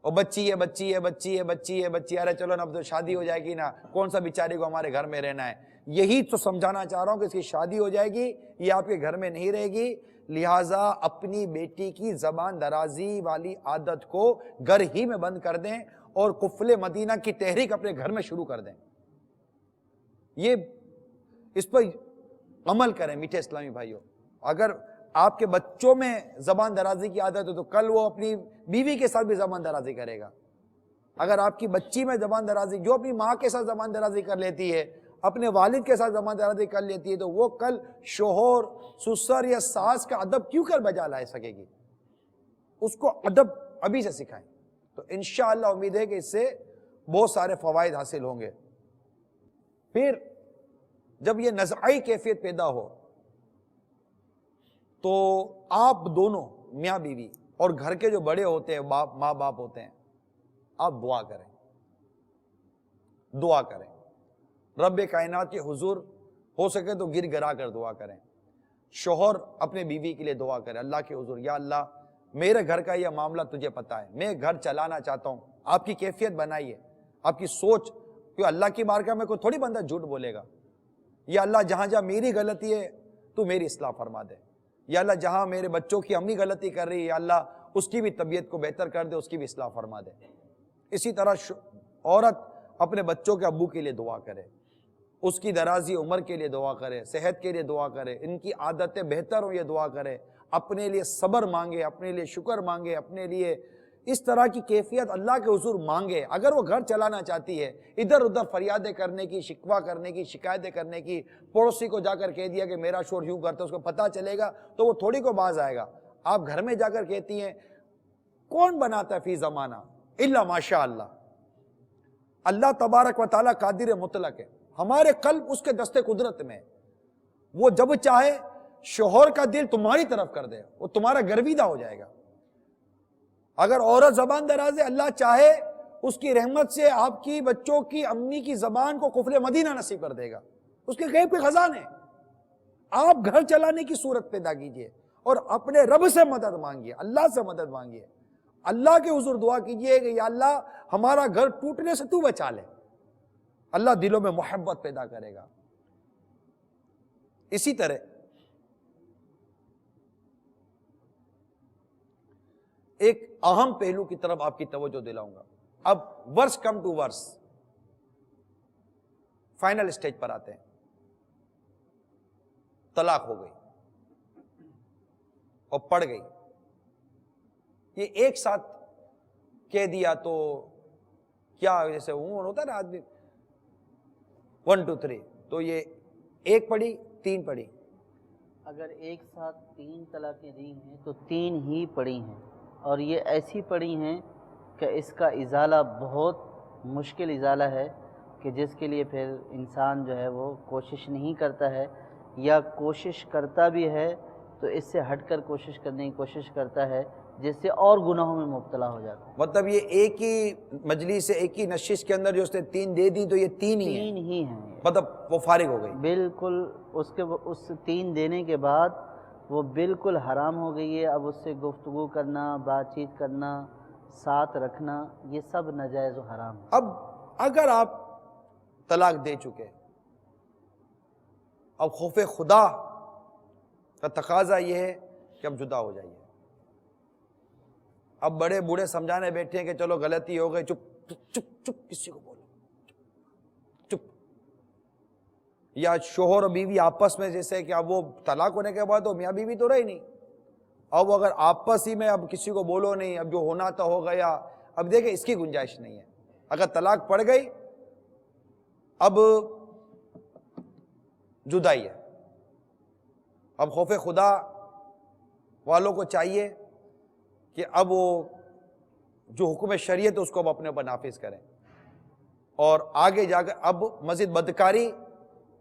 اور بچی ہے، بچی ہے، بچی ہے، بچی ہے، بچی، ارے چلو نا اب تو شادی ہو جائے گی نا، کون سا بیچاری کو ہمارے گھر میں رہنا ہے. یہی تو سمجھانا چاہ رہا ہوں کہ اس کی شادی ہو جائے گی، یہ آپ کے گھر میں نہیں رہے گی. لہٰذا اپنی بیٹی کی زبان درازی والی عادت کو گھر ہی میں بند کر دیں اور قفل مدینہ کی تحریک اپنے گھر میں شروع کر دیں. یہ اس پر عمل کریں میٹھے اسلامی بھائیوں. اگر آپ کے بچوں میں زبان درازی کی عادت ہے تو کل وہ اپنی بیوی کے ساتھ بھی زبان درازی کرے گا. اگر آپ کی بچی میں زبان درازی، جو اپنی ماں کے ساتھ زبان درازی کر لیتی ہے، اپنے والد کے ساتھ زبان درازی کر لیتی ہے، تو وہ کل شوہر، سسر یا ساس کا ادب کیوں کر بجا لا سکے گی. اس کو ادب ابھی سے سکھائیں. تو انشاءاللہ امید ہے کہ اس سے بہت سارے فوائد حاصل ہوں گے. پھر جب یہ نزعی کیفیت پیدا ہو تو آپ دونوں میاں بیوی اور گھر کے جو بڑے ہوتے ہیں، ماں باپ ہوتے ہیں، آپ دعا کریں، دعا کریں. رب کائنات کے حضور ہو سکے تو گر گرا کر دعا کریں. شوہر اپنے بیوی کے لیے دعا کرے، اللہ کے حضور یا اللہ میرے گھر کا یہ معاملہ تجھے پتہ ہے، میں گھر چلانا چاہتا ہوں. آپ کی کیفیت بنائیے، آپ کی سوچ، کہ اللہ کی بارگاہ میں کوئی تھوڑی بندہ جھوٹ بولے گا. یا اللہ جہاں جہاں میری غلطی ہے تو میری اصلاح فرما دے. یا اللہ جہاں میرے بچوں کی امی غلطی کر رہی ہے، یا اللہ اس کی بھی طبیعت کو بہتر کر دے، اس کی بھی اصلاح فرما دے. اسی طرح عورت اپنے بچوں کے ابو کے لیے دعا کرے، اس کی درازی عمر کے لیے دعا کرے، صحت کے لیے دعا کرے، ان کی عادتیں بہتر ہوں یہ دعا کرے، اپنے لیے صبر مانگے، اپنے لیے شکر مانگے، اپنے لیے اس طرح کی کیفیت اللہ کے حضور مانگے. اگر وہ گھر چلانا چاہتی ہے، ادھر ادھر فریادیں کرنے کی، شکوہ کرنے کی، شکایتیں کرنے کی، پڑوسی کو جا کر کہہ دیا کہ میرا شوہر یوں کرتا ہے، اس کو پتہ چلے گا تو وہ تھوڑی کو باز آئے گا. آپ گھر میں جا کر کہتی ہیں، کون بناتا ہے فی زمانہ الا ماشاء اللہ. اللہ تبارک و تعالیٰ قادر مطلق ہے، ہمارے قلب اس کے دست قدرت میں، وہ جب چاہے شوہر کا دل تمہاری طرف کر دے، وہ تمہارا گرویدہ ہو جائے گا۔ اگر عورت زبان دراز ہے، اللہ چاہے اس کی رحمت سے آپ کی بچوں کی امی کی زبان کو قفل مدینہ نصیب کر دے گا، اس کے غیب کے خزانے۔ آپ گھر چلانے کی صورت پیدا کیجئے اور اپنے رب سے مدد مانگیے، اللہ سے مدد مانگیے، اللہ کے حضور دعا کیجئے کہ یا اللہ ہمارا گھر ٹوٹنے سے تو بچا لے۔ اللہ دلوں میں محبت پیدا کرے گا۔ اسی طرح ایک اہم پہلو کی طرف آپ کی توجہ دلاؤں گا۔ اب verse come to verse, final stage پر آتے ہیں۔ طلاق ہو گئی اور پڑ گئی، یہ ایک ساتھ کہہ دیا تو کیا جیسے ہوتا ہے نا آدمی 1 2 3، تو یہ ایک پڑھی 3 پڑھی۔ اگر ایک ساتھ 3 طلاقیں دی ہیں تو 3 ہی پڑھی ہیں، اور یہ ایسی پڑھی ہیں کہ اس کا ازالہ بہت مشکل ازالہ ہے، کہ جس کے لیے پھر انسان جو ہے وہ کوشش نہیں کرتا ہے، یا کوشش کرتا بھی ہے تو اس سے ہٹ کر کوشش کرنے کی کوشش کرتا ہے، جس سے اور گناہوں میں مبتلا ہو جاتا ہے۔ مطلب یہ ایک ہی مجلس سے، ایک ہی نشست کے اندر جو اس نے 3 دے دی تو یہ 3 ہی ہیں، 3 ہی ہیں، مطلب وہ فارغ ہو گئی بالکل۔ اس 3 دینے کے بعد وہ بالکل حرام ہو گئی ہے۔ اب اس سے گفتگو کرنا، بات چیت کرنا، ساتھ رکھنا، یہ سب ناجائز و حرام ہے۔ اب اگر آپ طلاق دے چکے، اب خوف خدا کا تقاضا یہ ہے کہ اب جدا ہو جائیے۔ اب بڑے بوڑھے سمجھانے بیٹھے ہیں کہ چلو غلطی ہو گئی، چپ چپ چپ، کسی کو بولو چپ۔ یا شوہر اور بیوی آپس میں جیسے کہ اب وہ طلاق ہونے کے بعد تو میاں بیوی تو رہی نہیں، اب اگر آپس ہی میں اب کسی کو بولو نہیں، اب جو ہونا تھا ہو گیا، اب دیکھیں اس کی گنجائش نہیں ہے۔ اگر طلاق پڑ گئی اب جدائی ہے۔ اب خوف خدا والوں کو چاہیے کہ اب وہ جو حکم شریعت ہے اس کو اب اپنے اوپر نافذ کریں، اور آگے جا کر اب مزید بدکاری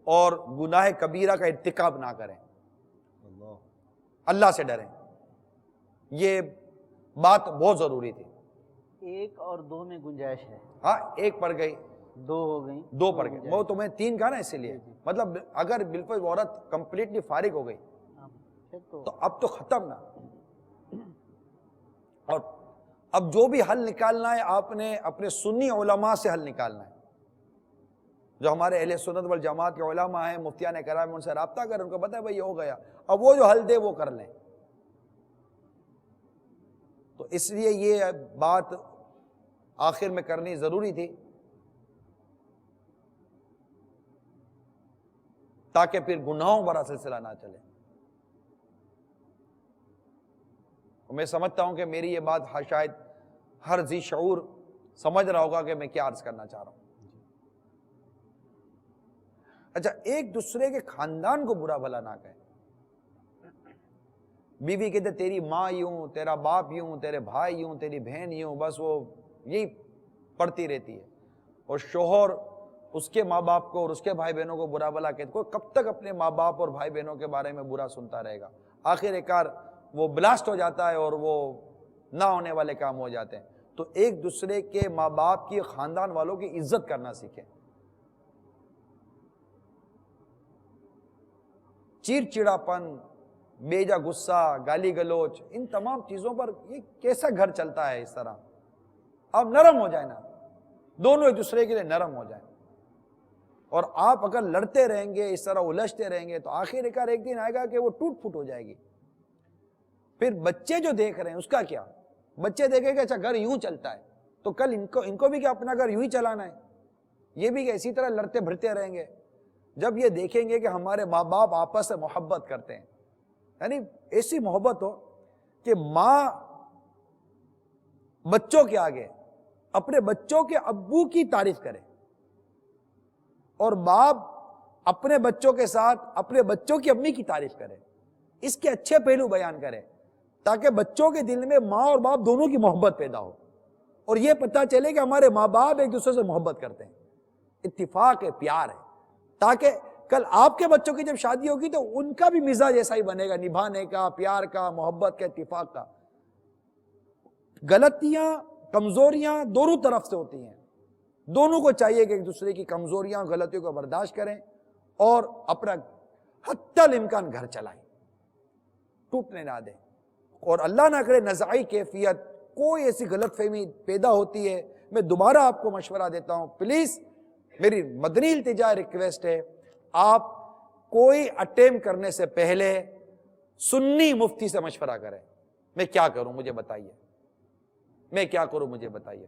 اور گناہ کبیرہ کا ارتکاب نہ کریں، اللہ سے ڈریں۔ یہ بات بہت ضروری تھی۔ 1 اور 2 میں گنجائش ہے۔ ہاں، 1 پڑ گئی، 2 ہو گئی، 2 پڑ گئی، وہ تمہیں 3 کہا نا، اسی لیے مطلب اگر بالکل عورت کمپلیٹلی فارغ ہو گئی تو اب تو ختم نا۔ اور اب جو بھی حل نکالنا ہے آپ نے اپنے سنی علماء سے حل نکالنا ہے، جو ہمارے اہل سنت والجماعت کے علماء ہیں، مفتیان کرام، ان سے رابطہ کریں، ان کو پتہ ہے بھائی یہ ہو گیا، اب وہ جو حل دے وہ کر لیں۔ تو اس لیے یہ بات آخر میں کرنی ضروری تھی، تاکہ پھر گناہوں بڑا سلسلہ نہ چلے۔ میں سمجھتا ہوں کہ میری یہ بات شاید ہر ذی شعور سمجھ رہا ہوگا کہ میں کیا عرض کرنا چاہ رہا ہوں۔ اچھا، ایک دوسرے کے خاندان کو برا بھلا نہ کہیں۔ بیوی کہتے تیری ماں یوں، تیرا باپ یوں، تیرے بھائی یوں، تیری بہن یوں، بس وہ یہی پڑتی رہتی ہے، اور شوہر اس کے ماں باپ کو اور اس کے بھائی بہنوں کو برا بھلا کہتے، کوئی کب تک اپنے ماں باپ اور بھائی بہنوں کے بارے میں برا سنتا رہے گا؟ آخر کار وہ بلاسٹ ہو جاتا ہے اور وہ نہ ہونے والے کام ہو جاتے ہیں۔ تو ایک دوسرے کے ماں باپ کی، خاندان والوں کی عزت کرنا سیکھیں۔ چڑچڑاپن، بیجا غصہ، گالی گلوچ، ان تمام چیزوں پر یہ کیسا گھر چلتا ہے اس طرح؟ اب نرم ہو جائے نا، دونوں ایک دوسرے کے لیے نرم ہو جائیں۔ اور آپ اگر لڑتے رہیں گے، اس طرح الجھتے رہیں گے، تو آخر کار ایک دن آئے گا کہ وہ ٹوٹ پھوٹ ہو جائے گی۔ پھر بچے جو دیکھ رہے ہیں اس کا کیا؟ بچے دیکھیں گے اچھا گھر یوں چلتا ہے، تو کل ان کو بھی کیا اپنا گھر یوں ہی چلانا ہے؟ یہ بھی کہ اسی طرح لڑتے بھڑتے رہیں گے؟ جب یہ دیکھیں گے کہ ہمارے ماں باپ آپس سے محبت کرتے ہیں، یعنی ایسی محبت ہو کہ ماں بچوں کے آگے اپنے بچوں کے ابو کی تعریف کرے، اور باپ اپنے بچوں کے ساتھ اپنے بچوں کی امی کی تعریف کرے، اس کے اچھے پہلو بیان کرے، تاکہ بچوں کے دل میں ماں اور باپ دونوں کی محبت پیدا ہو، اور یہ پتہ چلے کہ ہمارے ماں باپ ایک دوسرے سے محبت کرتے ہیں، اتفاق ہے، پیار ہے۔ تاکہ کل آپ کے بچوں کی جب شادی ہوگی تو ان کا بھی مزاج ایسا ہی بنے گا، نبھانے کا، پیار کا، محبت کا، اتفاق کا۔ غلطیاں، کمزوریاں دونوں طرف سے ہوتی ہیں، دونوں کو چاہیے کہ ایک دوسرے کی کمزوریاں، غلطیوں کو برداشت کریں اور اپنا حتی الامکان گھر چلائیں، ٹوٹنے نہ دیں۔ اور اللہ نہ کرے نزاعی کیفیت، کوئی ایسی غلط فہمی پیدا ہوتی ہے، میں دوبارہ آپ کو مشورہ دیتا ہوں، پلیز میری مدنی التجا ریکویسٹ ہے، آپ کوئی اٹیمپٹ کرنے سے پہلے سنی مفتی سے مشورہ کریں، میں کیا کروں مجھے بتائیے، میں کیا کروں مجھے بتائیے،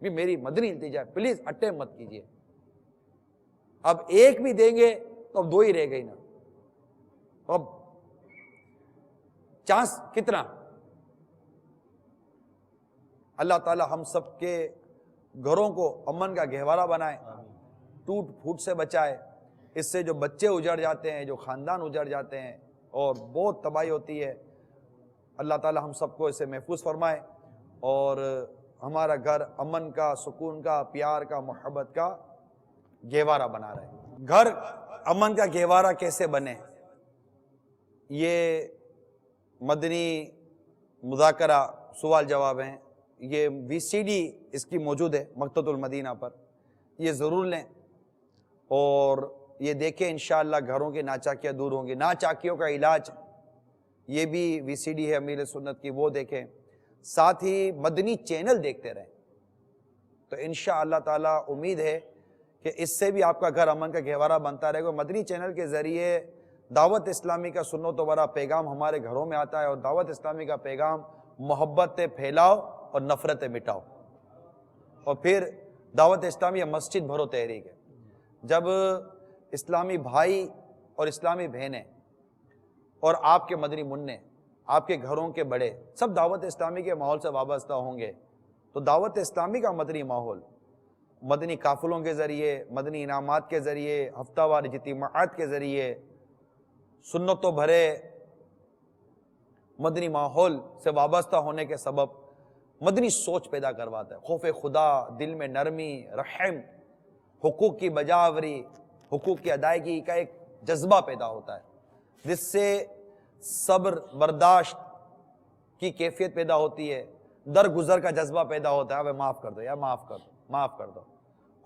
میری مدنی التجا، پلیز اٹیمپٹ مت کیجیے۔ اب ایک بھی دیں گے تو اب دو ہی رہ گئی نا، اب چانس کتنا؟ اللہ تعالی ہم سب کے گھروں کو امن کا گہوارہ بنائے، ٹوٹ پھوٹ سے بچائے، اس سے جو بچے اجڑ جاتے ہیں، جو خاندان اجڑ جاتے ہیں اور بہت تباہی ہوتی ہے، اللہ تعالی ہم سب کو اسے محفوظ فرمائے اور ہمارا گھر امن کا، سکون کا، پیار کا، محبت کا گہوارہ بنا رہے۔ گھر امن کا گہوارہ کیسے بنے، یہ مدنی مذاکرہ سوال جواب ہیں، یہ VCD اس کی موجود ہے مکتبۃ المدینہ پر، یہ ضرور لیں اور یہ دیکھیں، انشاءاللہ گھروں کے ناچاکیاں دور ہوں گی۔ ناچاکیوں کا علاج یہ بھی VCD ہے امیر سنت کی، وہ دیکھیں، ساتھ ہی مدنی چینل دیکھتے رہیں، تو انشاءاللہ تعالی امید ہے کہ اس سے بھی آپ کا گھر امن کا گہوارہ بنتا رہے گا۔ مدنی چینل کے ذریعے دعوت اسلامی کا سنت و برا پیغام ہمارے گھروں میں آتا ہے، اور دعوت اسلامی کا پیغام محبت پھیلاؤ اور نفرت مٹاؤ، اور پھر دعوت اسلامی مسجد بھرو تحریک ہے۔ جب اسلامی بھائی اور اسلامی بہنیں اور آپ کے مدنی منع، آپ کے گھروں کے بڑے سب دعوت اسلامی کے ماحول سے وابستہ ہوں گے، تو دعوت اسلامی کا مدنی ماحول مدنی قافلوں کے ذریعے، مدنی انعامات کے ذریعے، ہفتہ وار اجتماعات کے ذریعے، سنتوں بھرے مدنی ماحول سے وابستہ ہونے کے سبب مدنی سوچ پیدا کرواتا ہے، خوف خدا، دل میں نرمی، رحم، حقوق کی بجاوری، حقوق کی ادائیگی کا ایک جذبہ پیدا ہوتا ہے، جس سے صبر برداشت کی کیفیت پیدا ہوتی ہے، درگزر کا جذبہ پیدا ہوتا ہے، معاف کر دو یا معاف کر دو، معاف کر دو،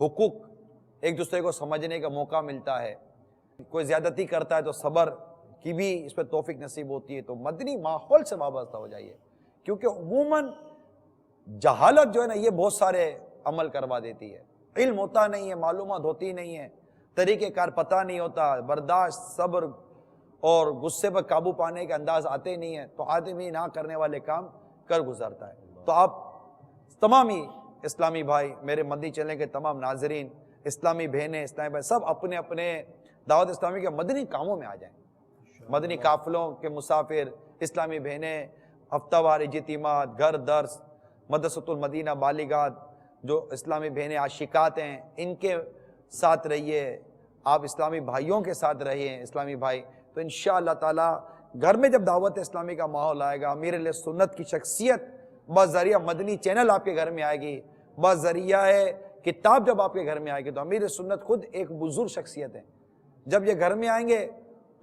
حقوق ایک دوسرے کو سمجھنے کا موقع ملتا ہے، کوئی زیادتی کرتا ہے تو صبر کی بھی اس پہ توفیق نصیب ہوتی ہے۔ تو مدنی ماحول سے وابستہ ہو جائیے، کیونکہ عموماً جہالت جو ہے نا یہ بہت سارے عمل کروا دیتی ہے، علم ہوتا نہیں ہے، معلومات ہوتی نہیں ہے، طریقہ کار پتہ نہیں ہوتا، برداشت، صبر اور غصے پر قابو پانے کے انداز آتے نہیں ہیں، تو آدمی نہ کرنے والے کام کر گزرتا ہے۔ تو آپ تمام ہی اسلامی بھائی، میرے مدنی چینل کے تمام ناظرین، اسلامی بہنیں، اسلامی بھائی، سب اپنے اپنے دعوت اسلامی کے مدنی کاموں میں آ جائیں، مدنی قافلوں کے مسافر، اسلامی بہنیں، ہفتہ وار اجتماعات، گھر درس، مدرسۃ المدینہ بالغات، جو اسلامی بہنیں عاشقات ہیں ان کے ساتھ رہیے، آپ اسلامی بھائیوں کے ساتھ رہیے، اسلامی بھائی، تو انشاءاللہ تعالی گھر میں جب دعوت اسلامی کا ماحول آئے گا، امیر علیہ سنت کی شخصیت بذریعہ مدنی چینل آپ کے گھر میں آئے گی، بذریعہ کتاب جب آپ کے گھر میں آئے گی، تو امیر سنت خود ایک بزرگ شخصیت ہے، جب یہ گھر میں آئیں گے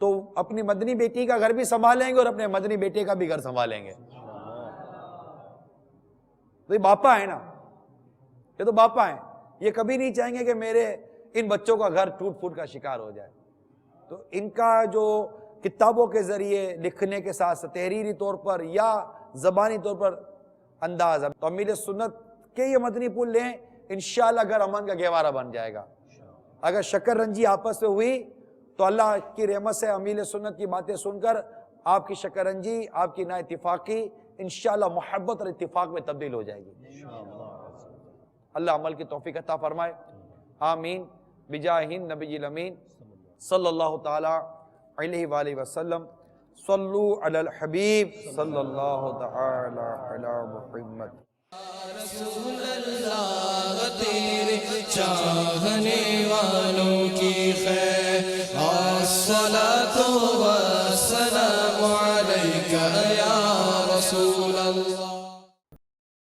تو اپنی مدنی بیٹی کا گھر بھی سنبھالیں گے اور اپنے مدنی بیٹے کا بھی گھر سنبھالیں گے۔ تو یہ باپا ہے نا، یہ تو باپا ہیں، یہ کبھی نہیں چاہیں گے کہ میرے ان بچوں کا گھر ٹوٹ پھوٹ کا شکار ہو جائے۔ تو ان کا جو کتابوں کے ذریعے لکھنے کے ساتھ تحریری طور پر یا زبانی طور پر انداز ہے، تو امیر سنت کے یہ مدنی پھول لیں، انشاءاللہ گھر امن کا گہوارہ بن جائے گا۔ اگر شکر رنجی آپس میں ہوئی تو اللہ کی رحمت سے امیر سنت کی باتیں سن کر آپ کی شکر رنجی، آپ کی نا اتفاقی انشاءاللہ محبت اور اتفاق میں تبدیل ہو جائے گی۔ اللہ عمل کی توفیق عطا فرمائے، آمین، بجاہ نبی الامین صلی اللہ تعالی علیہ وآلہ وسلم۔ صلو علی الحبیب صلی اللہ تعالی علی محمد۔ رسول اللہ تیرے چاہنے والوں